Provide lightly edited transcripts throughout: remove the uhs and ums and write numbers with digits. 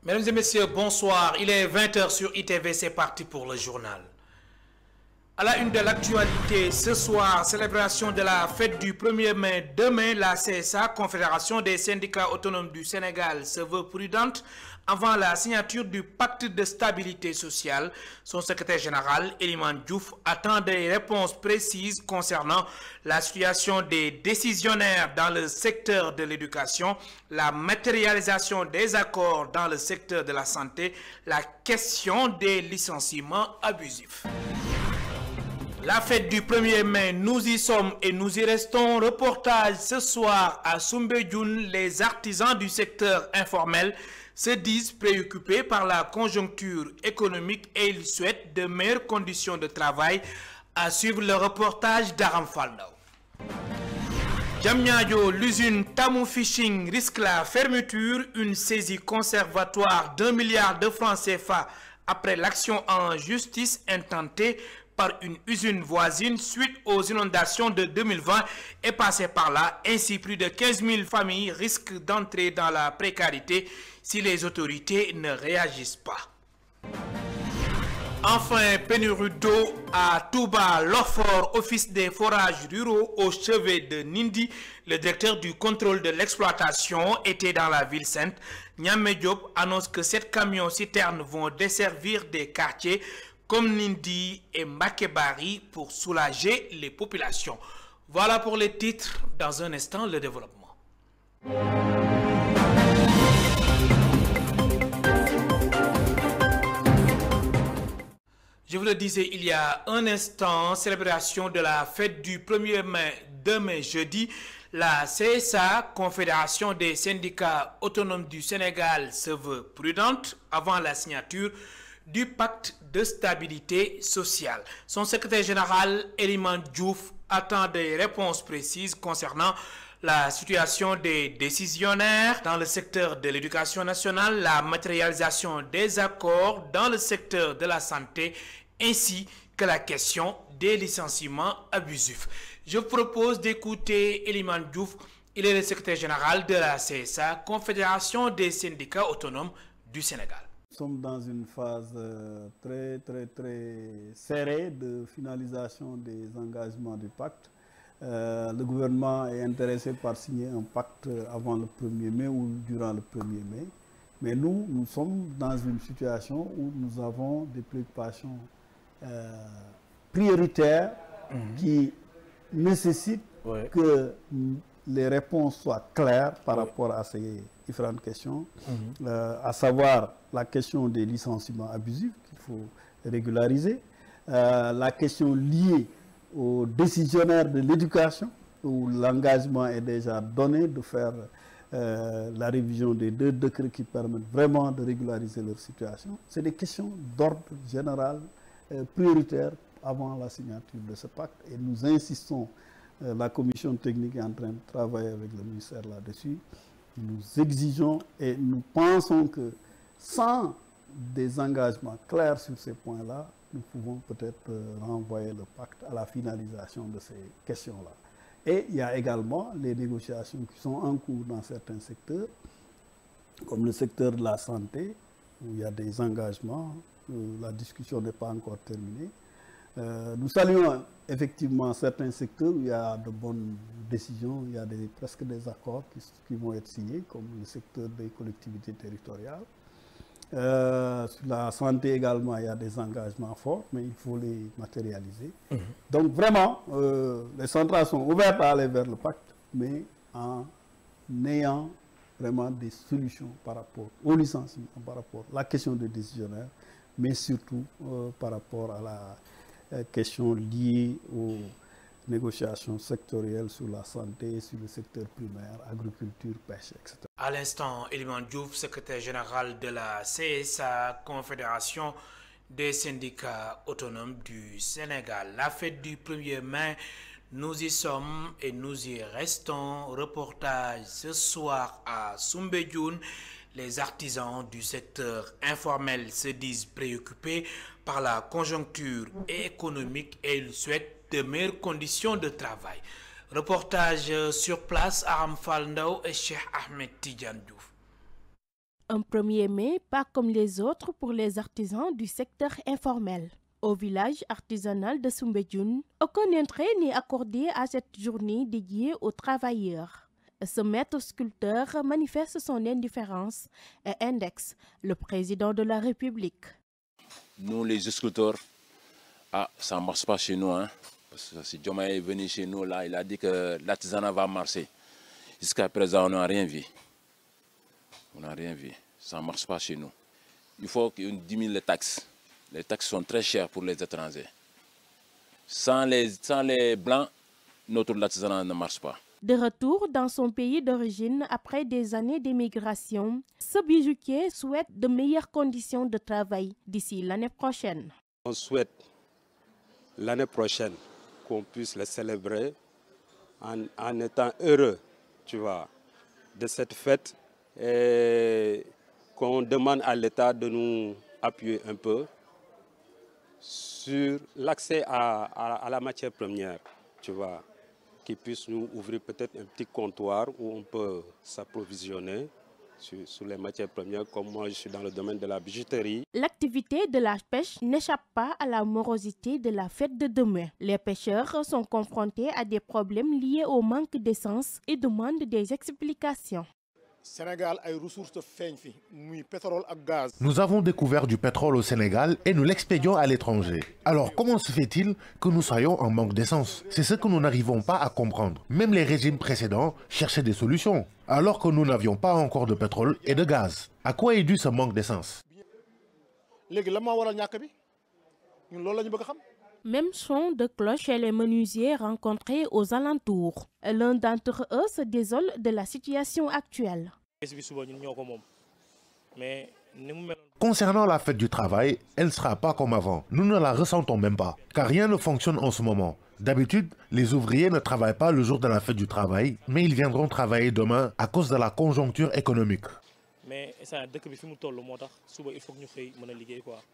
Mesdames et messieurs, bonsoir. Il est 20h sur ITV, c'est parti pour le journal. À la une de l'actualité, ce soir, célébration de la fête du 1er mai. Demain, la CSA, Confédération des syndicats autonomes du Sénégal, se veut prudente avant la signature du pacte de stabilité sociale. Son secrétaire général, Eliman Diouf, attend des réponses précises concernant la situation des décisionnaires dans le secteur de l'éducation, la matérialisation des accords dans le secteur de la santé, la question des licenciements abusifs. La fête du 1er mai, nous y sommes et nous y restons. Reportage ce soir à Soumbédioune. Les artisans du secteur informel se disent préoccupés par la conjoncture économique et ils souhaitent de meilleures conditions de travail. À suivre le reportage d'Aram Faldao. Diamniadio, l'usine Tamu Fishing risque la fermeture. Une saisie conservatoire d'1 milliard de francs CFA après l'action en justice intentée par une usine voisine suite aux inondations de 2020 est passée par là. Ainsi, plus de 15 000 familles risquent d'entrer dans la précarité si les autorités ne réagissent pas. Enfin, pénurie d'eau à Touba, l'OFOR, Office des forages ruraux au chevet de Nindi. Le directeur du contrôle de l'exploitation était dans la ville sainte. Niamé Diop annonce que 7 camions citernes vont desservir des quartiers comme Nindi et Makebari pour soulager les populations. Voilà pour les titres. Dans un instant, le développement. Je vous le disais il y a un instant, célébration de la fête du 1er mai, demain jeudi. La CSA, Confédération des syndicats autonomes du Sénégal, se veut prudente avant la signature du pacte de stabilité sociale. Son secrétaire général, Eliman Diouf, attend des réponses précises concernant la situation des décisionnaires dans le secteur de l'éducation nationale, la matérialisation des accords dans le secteur de la santé, ainsi que la question des licenciements abusifs. Je propose d'écouter Eliman Diouf. Il est le secrétaire général de la CSA, Confédération des syndicats autonomes du Sénégal. Nous sommes dans une phase très serrée de finalisation des engagements du pacte. Le gouvernement est intéressé par signer un pacte avant le 1er mai ou durant le 1er mai. Mais nous sommes dans une situation où nous avons des préoccupations prioritaires qui nécessitent que les réponses soient claires par rapport à ces différentes questions, à savoir la question des licenciements abusifs qu'il faut régulariser, la question liée aux décisionnaires de l'éducation, où l'engagement est déjà donné de faire la révision des 2 décrets qui permettent vraiment de régulariser leur situation. C'est des questions d'ordre général prioritaires avant la signature de ce pacte et nous insistons. La commission technique est en train de travailler avec le ministère là-dessus. Nous exigeons et nous pensons que sans des engagements clairs sur ces points-là, nous pouvons peut-être renvoyer le pacte à la finalisation de ces questions-là. Et il y a également les négociations qui sont en cours dans certains secteurs, comme le secteur de la santé, où il y a des engagements, la discussion n'est pas encore terminée. Nous saluons effectivement certains secteurs où il y a de bonnes décisions, il y a presque des accords qui vont être signés, comme le secteur des collectivités territoriales. Sur la santé également, il y a des engagements forts, mais il faut les matérialiser. Donc vraiment, les centrales sont ouvertes à aller vers le pacte, mais en ayant vraiment des solutions par rapport aux licenciements, par rapport à la question des décisionnaires, mais surtout par rapport à la questions liées aux négociations sectorielles sur la santé, sur le secteur primaire, agriculture, pêche, etc. À l'instant, Eliman Diouf, secrétaire général de la CSA, Confédération des syndicats autonomes du Sénégal. La fête du 1er mai, nous y sommes et nous y restons. Reportage ce soir à Soumbédioune. Les artisans du secteur informel se disent préoccupés par la conjoncture économique et ils souhaitent de meilleures conditions de travail. Reportage sur place, Aram Faldao et Cheikh Ahmed Tidiane Diouf. Un 1er mai pas comme les autres pour les artisans du secteur informel. Au village artisanal de Soumbédioune, aucun intérêt n'est accordé à cette journée dédiée aux travailleurs. Ce maître sculpteur manifeste son indifférence et indexe le président de la République. Nous, les sculpteurs, ça ne marche pas chez nous. Hein? Parce que si Diomaye est venu chez nous, là, il a dit que l'artisanat va marcher. Jusqu'à présent, on n'a rien vu. On n'a rien vu. Ça ne marche pas chez nous. Il faut qu'on diminue les taxes. Les taxes sont très chères pour les étrangers. Sans les blancs, notre artisanat ne marche pas. De retour dans son pays d'origine après des années d'émigration, ce bijoutier souhaite de meilleures conditions de travail d'ici l'année prochaine. On souhaite l'année prochaine qu'on puisse le célébrer en étant heureux, tu vois, de cette fête et qu'on demande à l'État de nous appuyer un peu sur l'accès à la matière première, tu vois, qui puisse nous ouvrir peut-être un petit comptoir où on peut s'approvisionner sur les matières premières, comme moi je suis dans le domaine de la bijouterie. L'activité de la pêche n'échappe pas à la morosité de la fête de demain. Les pêcheurs sont confrontés à des problèmes liés au manque d'essence et demandent des explications. Nous avons découvert du pétrole au Sénégal et nous l'expédions à l'étranger. Alors comment se fait-il que nous soyons en manque d'essence? C'est ce que nous n'arrivons pas à comprendre. Même les régimes précédents cherchaient des solutions, alors que nous n'avions pas encore de pétrole et de gaz. À quoi est dû ce manque d'essence? Même son de cloche chez les menuisiers rencontrés aux alentours. L'un d'entre eux se désole de la situation actuelle. Concernant la fête du travail, elle ne sera pas comme avant. Nous ne la ressentons même pas, car rien ne fonctionne en ce moment. D'habitude, les ouvriers ne travaillent pas le jour de la fête du travail, mais ils viendront travailler demain à cause de la conjoncture économique.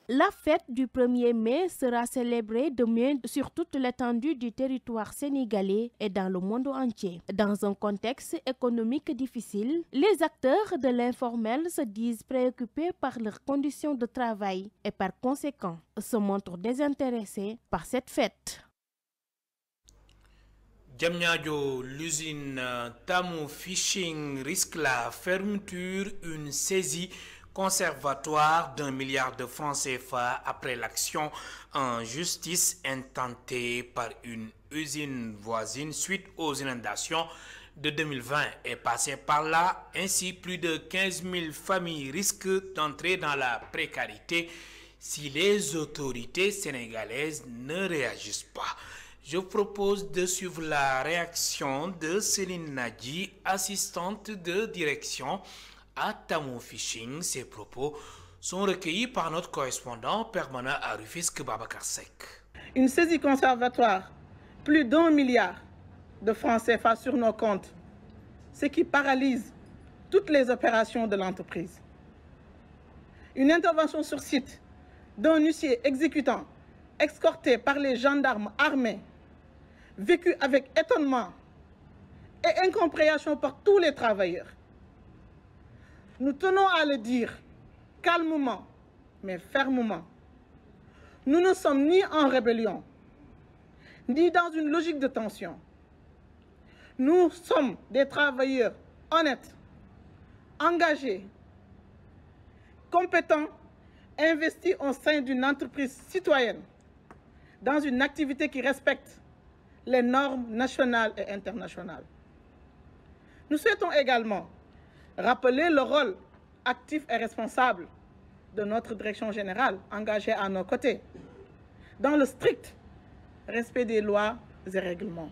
La fête du 1er mai sera célébrée demain sur toute l'étendue du territoire sénégalais et dans le monde entier. Dans un contexte économique difficile, les acteurs de l'informel se disent préoccupés par leurs conditions de travail et par conséquent se montrent désintéressés par cette fête. Diamniadio, l'usine Tamu Fishing risque la fermeture, une saisie conservatoire d'1 milliard de francs CFA après l'action en justice intentée par une usine voisine suite aux inondations de 2020 est passée par là. Ainsi, plus de 15 000 familles risquent d'entrer dans la précarité si les autorités sénégalaises ne réagissent pas. Je propose de suivre la réaction de Céline Nadji, assistante de direction à Tamu Fishing. Ces propos sont recueillis par notre correspondant permanent à Rufisque, Babacar Seck. Une saisie conservatoire, plus d'1 milliard de francs CFA sur nos comptes, ce qui paralyse toutes les opérations de l'entreprise. Une intervention sur site d'un huissier exécutant escorté par les gendarmes armés, vécu avec étonnement et incompréhension par tous les travailleurs. Nous tenons à le dire calmement, mais fermement. Nous ne sommes ni en rébellion, ni dans une logique de tension. Nous sommes des travailleurs honnêtes, engagés, compétents, investis au sein d'une entreprise citoyenne, dans une activité qui respecte les normes nationales et internationales. Nous souhaitons également rappeler le rôle actif et responsable de notre direction générale engagée à nos côtés, dans le strict respect des lois et règlements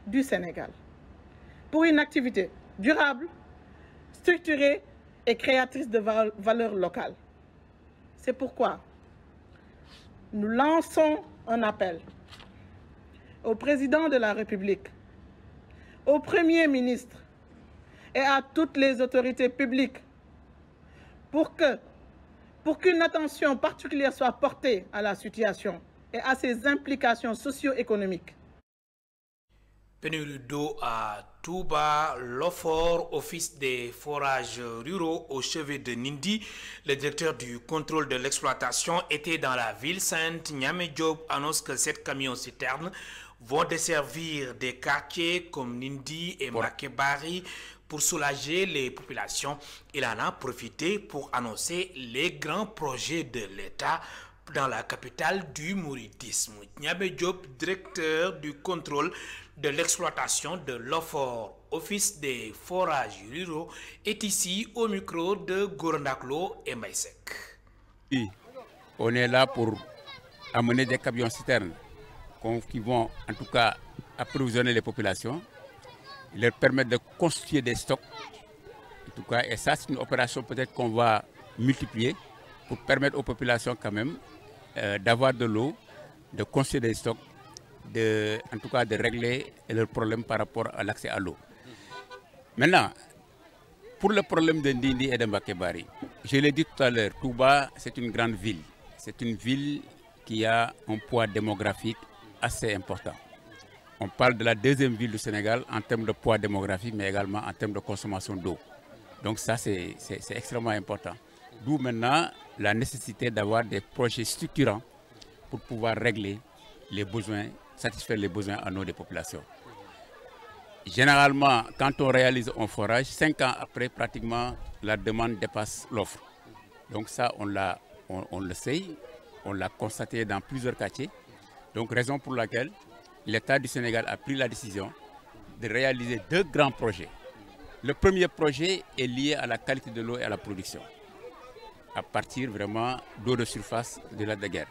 du Sénégal, pour une activité durable, structurée et créatrice de valeurs locales. C'est pourquoi nous lançons un appel au président de la République, au Premier ministre et à toutes les autorités publiques pour qu'une attention particulière soit portée à la situation et à ses implications socio-économiques. Pénurie d'eau à Touba, l'OFOR, Office des forages ruraux au chevet de Nindi. Le directeur du contrôle de l'exploitation était dans la ville sainte. Niamey Diop annonce que 7 camions citernes vont desservir des quartiers comme Nindi et Makebari pour soulager les populations. Il en a profité pour annoncer les grands projets de l'État dans la capitale du mouridisme. Niamey Diop, directeur du contrôle de l'exploitation de l'OFOR, Office des forages ruraux, est ici au micro de Gorondaklo et Maïsek. Oui, on est là pour amener des camions citernes qui vont en tout cas approvisionner les populations, leur permettre de constituer des stocks. En tout cas, et ça c'est une opération peut-être qu'on va multiplier pour permettre aux populations quand même d'avoir de l'eau, de constituer des stocks, en tout cas de régler leurs problèmes par rapport à l'accès à l'eau. Maintenant, pour le problème de Ndindi et de Makebari, je l'ai dit tout à l'heure, Touba c'est une grande ville. C'est une ville qui a un poids démographique assez important. On parle de la deuxième ville du Sénégal en termes de poids démographique, mais également en termes de consommation d'eau. Donc ça c'est extrêmement important. D'où maintenant la nécessité d'avoir des projets structurants pour pouvoir régler les besoins, satisfaire les besoins en eau des populations. Généralement, quand on réalise un forage, 5 ans après, pratiquement, la demande dépasse l'offre. Donc ça, on le sait, on l'a constaté dans plusieurs quartiers. Donc raison pour laquelle l'État du Sénégal a pris la décision de réaliser 2 grands projets. Le premier projet est lié à la qualité de l'eau et à la production, à partir vraiment d'eau de surface de la guerre.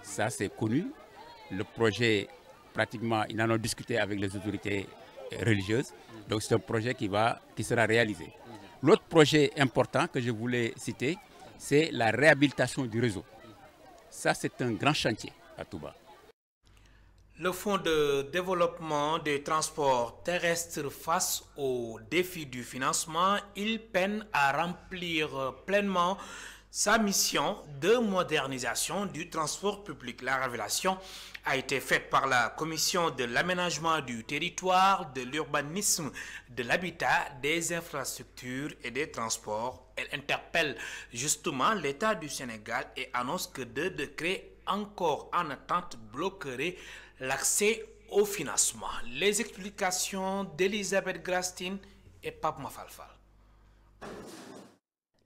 Ça, c'est connu. Le projet, pratiquement, ils en ont discuté avec les autorités religieuses. Donc, c'est un projet qui sera réalisé. L'autre projet important que je voulais citer, c'est la réhabilitation du réseau. Ça, c'est un grand chantier à Touba. Le Fonds de développement des transports terrestres face aux défis du financement, il peine à remplir pleinement sa mission de modernisation du transport public. La révélation a été faite par la Commission de l'aménagement du territoire, de l'urbanisme, de l'habitat, des infrastructures et des transports. Elle interpelle justement l'État du Sénégal et annonce que 2 décrets encore en attente bloqueraient l'accès au financement. Les explications d'Elisabeth Grastine et Pape Mafalfal.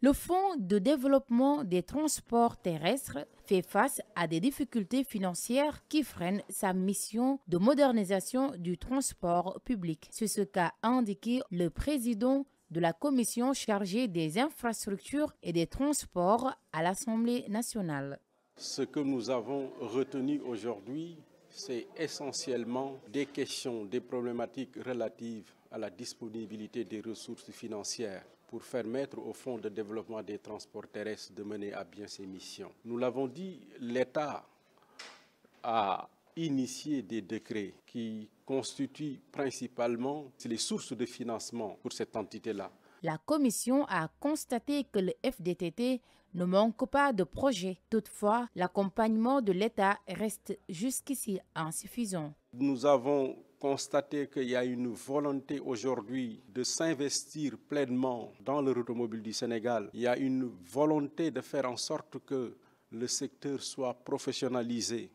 Le Fonds de développement des transports terrestres fait face à des difficultés financières qui freinent sa mission de modernisation du transport public. C'est ce qu'a indiqué le président de la commission chargée des infrastructures et des transports à l'Assemblée nationale. Ce que nous avons retenu aujourd'hui, c'est essentiellement des questions, des problématiques relatives à la disponibilité des ressources financières pour permettre au Fonds de développement des transports terrestres de mener à bien ses missions. Nous l'avons dit, l'État a initié des décrets qui constituent principalement les sources de financement pour cette entité-là. La Commission a constaté que le FDTT ne manque pas de projets. Toutefois, l'accompagnement de l'État reste jusqu'ici insuffisant. Nous avons constaté qu'il y a une volonté aujourd'hui de s'investir pleinement dans le automobile du Sénégal. Il y a une volonté de faire en sorte que le secteur soit professionnalisé.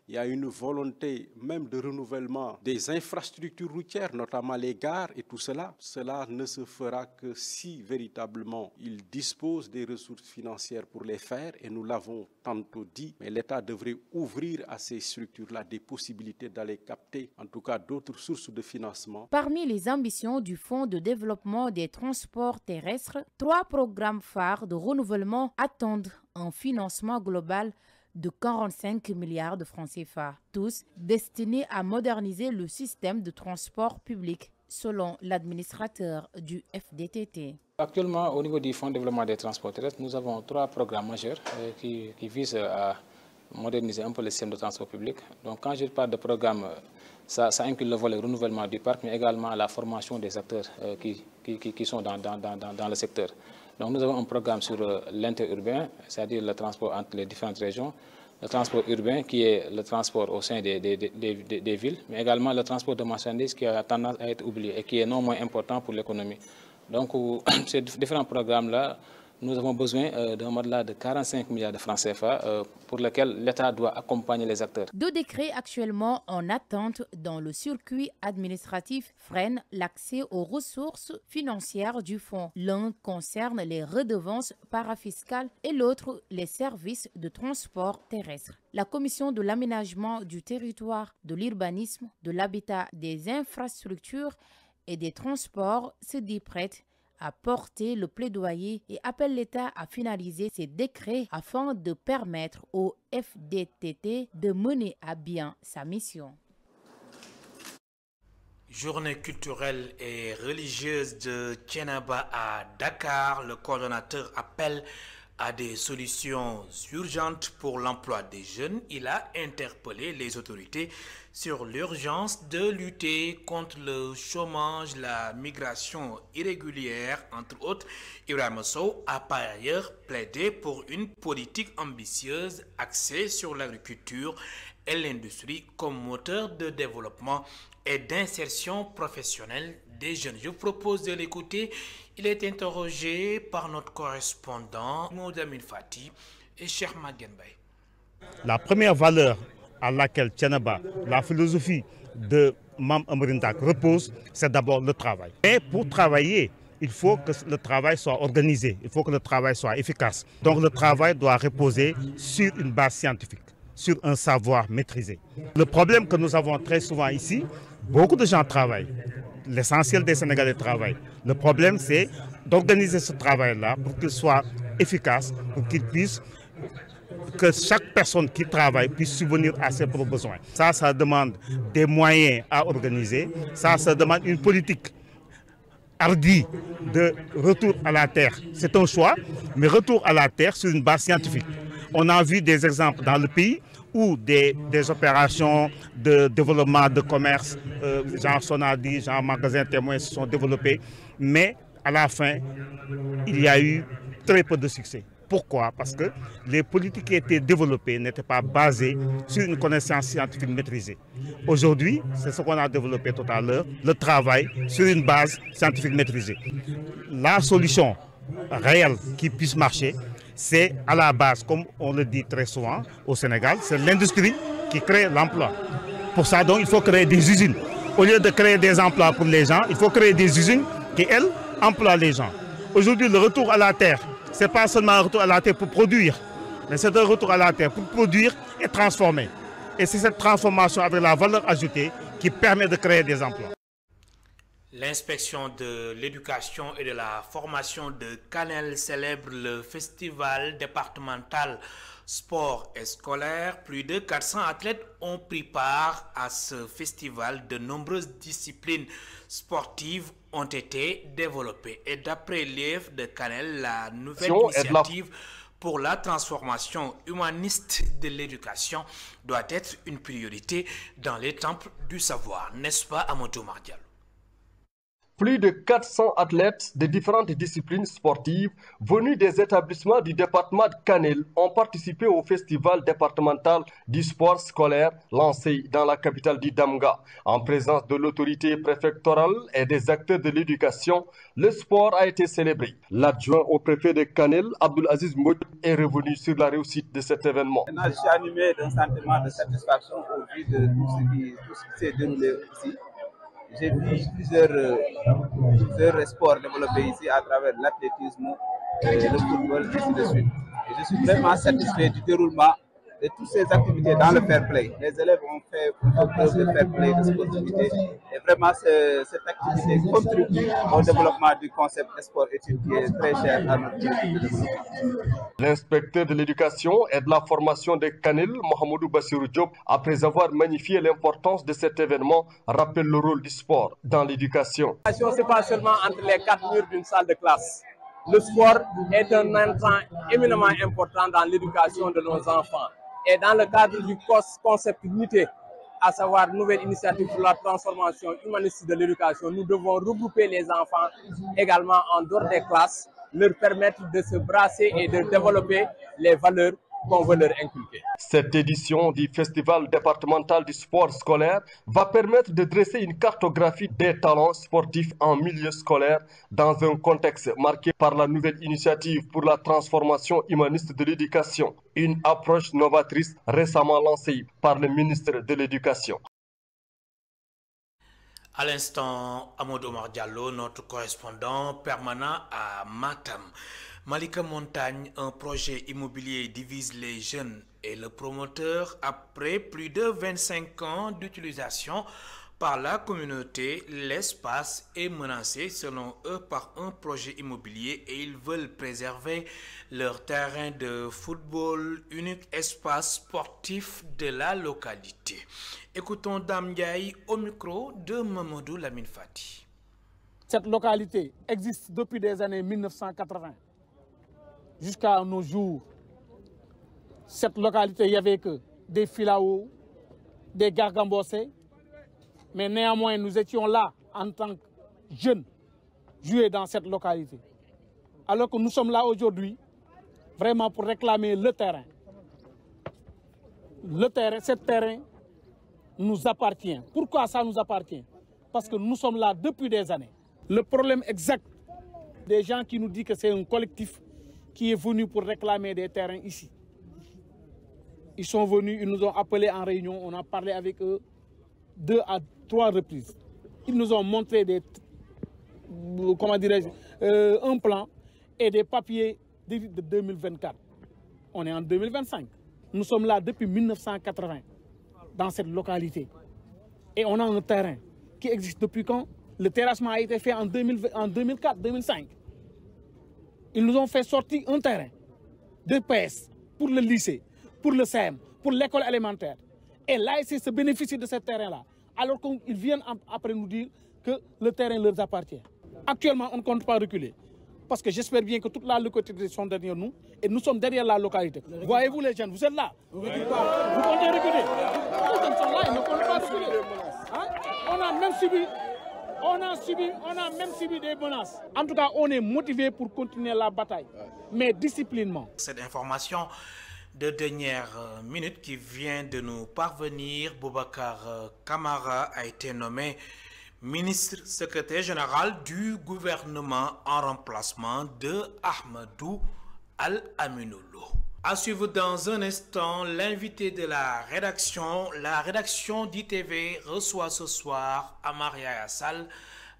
Il y a une volonté même de renouvellement des infrastructures routières, notamment les gares et tout cela. Cela ne se fera que si véritablement il dispose des ressources financières pour les faire. Et nous l'avons tantôt dit, mais l'État devrait ouvrir à ces structures-là des possibilités d'aller capter, en tout cas, d'autres sources de financement. Parmi les ambitions du Fonds de développement des transports terrestres, 3 programmes phares de renouvellement attendent un financement global de 45 milliards de francs CFA, tous destinés à moderniser le système de transport public, selon l'administrateur du FDTT. Actuellement, au niveau du Fonds de développement des transports terrestres, nous avons 3 programmes majeurs qui visent à moderniser un peu le système de transport public. Donc quand je parle de programme, ça inclut le volet renouvellement du parc, mais également la formation des acteurs qui sont dans le secteur. Donc nous avons un programme sur l'interurbain, c'est-à-dire le transport entre les différentes régions, le transport urbain qui est le transport au sein des villes, mais également le transport de marchandises qui a tendance à être oublié et qui est non moins important pour l'économie. Donc ces différents programmes-là, nous avons besoin d'un modèle de 45 milliards de francs CFA pour lequel l'État doit accompagner les acteurs. 2 décrets actuellement en attente dans le circuit administratif freinent l'accès aux ressources financières du fonds. L'un concerne les redevances parafiscales et l'autre les services de transport terrestre. La Commission de l'aménagement du territoire, de l'urbanisme, de l'habitat, des infrastructures et des transports se dit prête à porter le plaidoyer et appelle l'État à finaliser ces décrets afin de permettre au FDTT de mener à bien sa mission. Journée culturelle et religieuse de Thiénaba à Dakar, le coordonnateur appelle à des solutions urgentes pour l'emploi des jeunes. Il a interpellé les autorités sur l'urgence de lutter contre le chômage, la migration irrégulière, entre autres. Ibrahima Sow a par ailleurs plaidé pour une politique ambitieuse axée sur l'agriculture et l'industrie comme moteur de développement et d'insertion professionnelle des jeunes. Je vous propose de l'écouter. Il est interrogé par notre correspondant Moudamine Fati et Cheikh Maguenbay. La première valeur à laquelle Thiénaba, la philosophie de Mam Amrindak repose, c'est d'abord le travail. Mais pour travailler, il faut que le travail soit organisé, il faut que le travail soit efficace. Donc le travail doit reposer sur une base scientifique, sur un savoir maîtrisé. Le problème que nous avons très souvent ici, beaucoup de gens travaillent. L'essentiel des Sénégalais travaillent. Le problème, c'est d'organiser ce travail-là pour qu'il soit efficace, pour qu'il puisse, que chaque personne qui travaille puisse subvenir à ses propres besoins. Ça demande des moyens à organiser. Ça demande une politique hardie de retour à la terre. C'est un choix, mais retour à la terre sur une base scientifique. On a vu des exemples dans le pays où des opérations de développement de commerce, genre Sonadi, genre Magasin Témoin se sont développées, mais à la fin, il y a eu très peu de succès. Pourquoi? Parce que les politiques qui étaient développées n'étaient pas basées sur une connaissance scientifique maîtrisée. Aujourd'hui, c'est ce qu'on a développé tout à l'heure, le travail sur une base scientifique maîtrisée. La solution réelle qui puisse marcher, c'est à la base, comme on le dit très souvent au Sénégal, c'est l'industrie qui crée l'emploi. Pour ça, donc, il faut créer des usines. Au lieu de créer des emplois pour les gens, il faut créer des usines qui, elles, emploient les gens. Aujourd'hui, le retour à la terre, ce n'est pas seulement un retour à la terre pour produire, mais c'est un retour à la terre pour produire et transformer. Et c'est cette transformation avec la valeur ajoutée qui permet de créer des emplois. L'inspection de l'éducation et de la formation de Kanel célèbre le festival départemental sport et scolaire. Plus de 400 athlètes ont pris part à ce festival. De nombreuses disciplines sportives ont été développées. Et d'après l'IEF de Kanel, la nouvelle initiative pour la transformation humaniste de l'éducation doit être une priorité dans les temples du savoir. N'est-ce pas, Amadou Mardial? Plus de 400 athlètes de différentes disciplines sportives venus des établissements du département de Kanel ont participé au festival départemental du sport scolaire lancé dans la capitale du Damga. En présence de l'autorité préfectorale et des acteurs de l'éducation, le sport a été célébré. L'adjoint au préfet de Kanel, Abdulaziz Mout, est revenu sur la réussite de cet événement. Je suis animé d'un sentiment de satisfaction au vu de tout ce qui s'est déroulé ici. J'ai vu plusieurs sports développés ici à travers l'athlétisme, le football, ainsi de suite. Et je suis vraiment satisfait du déroulement de toutes ces activités dans le fair play. Les élèves ont fait preuve de fair play, de sportivité. Et vraiment, cette activité contribue au développement du concept sport-études qui est très cher à notre pays. L'inspecteur de l'éducation et de la formation de Kanel, Mohamedou Bassirou Diop, après avoir magnifié l'importance de cet événement, rappelle le rôle du sport dans l'éducation. Ce n'est pas seulement entre les quatre murs d'une salle de classe. Le sport est un intrant éminemment important dans l'éducation de nos enfants. Et dans le cadre du concept unité, à savoir nouvelle initiative pour la transformation humaniste de l'éducation, nous devons regrouper les enfants également en dehors des classes, leur permettre de se brasser et de développer les valeurs qu'on veut leur inculquer. Cette édition du Festival départemental du sport scolaire va permettre de dresser une cartographie des talents sportifs en milieu scolaire dans un contexte marqué par la nouvelle initiative pour la transformation humaniste de l'éducation, une approche novatrice récemment lancée par le ministre de l'Éducation. À l'instant, Amadou Omar Diallo, notre correspondant permanent à Matam. Malika Montagne, un projet immobilier divise les jeunes et le promoteur après plus de 25 ans d'utilisation par la communauté. L'espace est menacé selon eux par un projet immobilier et ils veulent préserver leur terrain de football, unique espace sportif de la localité. Écoutons Dame Ndiaye au micro de Mamadou Lamine Fati. Cette localité existe depuis des années 1980 jusqu'à nos jours. Cette localité, il n'y avait que des filaos, des gargambossés, mais néanmoins nous étions là en tant que jeunes, jouer dans cette localité. Alors que nous sommes là aujourd'hui vraiment pour réclamer le terrain. Le terrain, ce terrain nous appartient. Pourquoi ça nous appartient? Parce que nous sommes là depuis des années. Le problème exact des gens qui nous disent que c'est un collectif qui est venu pour réclamer des terrains ici. Ils sont venus, ils nous ont appelés en réunion, on a parlé avec eux 2 à 3 reprises. Ils nous ont montré des, comment dirais-je, un plan et des papiers de 2024. On est en 2025. Nous sommes là depuis 1980 dans cette localité. Et on a un terrain qui existe depuis quand? Le terrassement a été fait en 2004-2005. Ils nous ont fait sortir un terrain de PS pour le lycée, pour le CEM, pour l'école élémentaire. Et l'ASC se bénéficie de ce terrain-là, alors qu'ils viennent après nous dire que le terrain leur appartient. Actuellement, on ne compte pas reculer. Parce que j'espère bien que toute la localité sont derrière nous et nous sommes derrière la localité. Voyez-vous les jeunes, vous êtes là. Vous comptez reculer. Les jeunes sont là, ils ne comptent pas reculer. Hein? On a même subi des menaces. En tout cas, on est motivé pour continuer la bataille, mais disciplinement. Cette information de dernière minute qui vient de nous parvenir, Boubacar Camara a été nommé ministre secrétaire général du gouvernement en remplacement de Ahmadou Al-Aminoulo. À suivre dans un instant, l'invité de la rédaction d'ITV reçoit ce soir Amaria Yassal,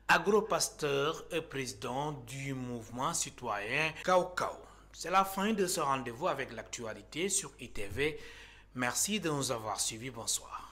agropasteur et président du mouvement citoyen Kaukau. C'est la fin de ce rendez-vous avec l'actualité sur ITV. Merci de nous avoir suivis. Bonsoir.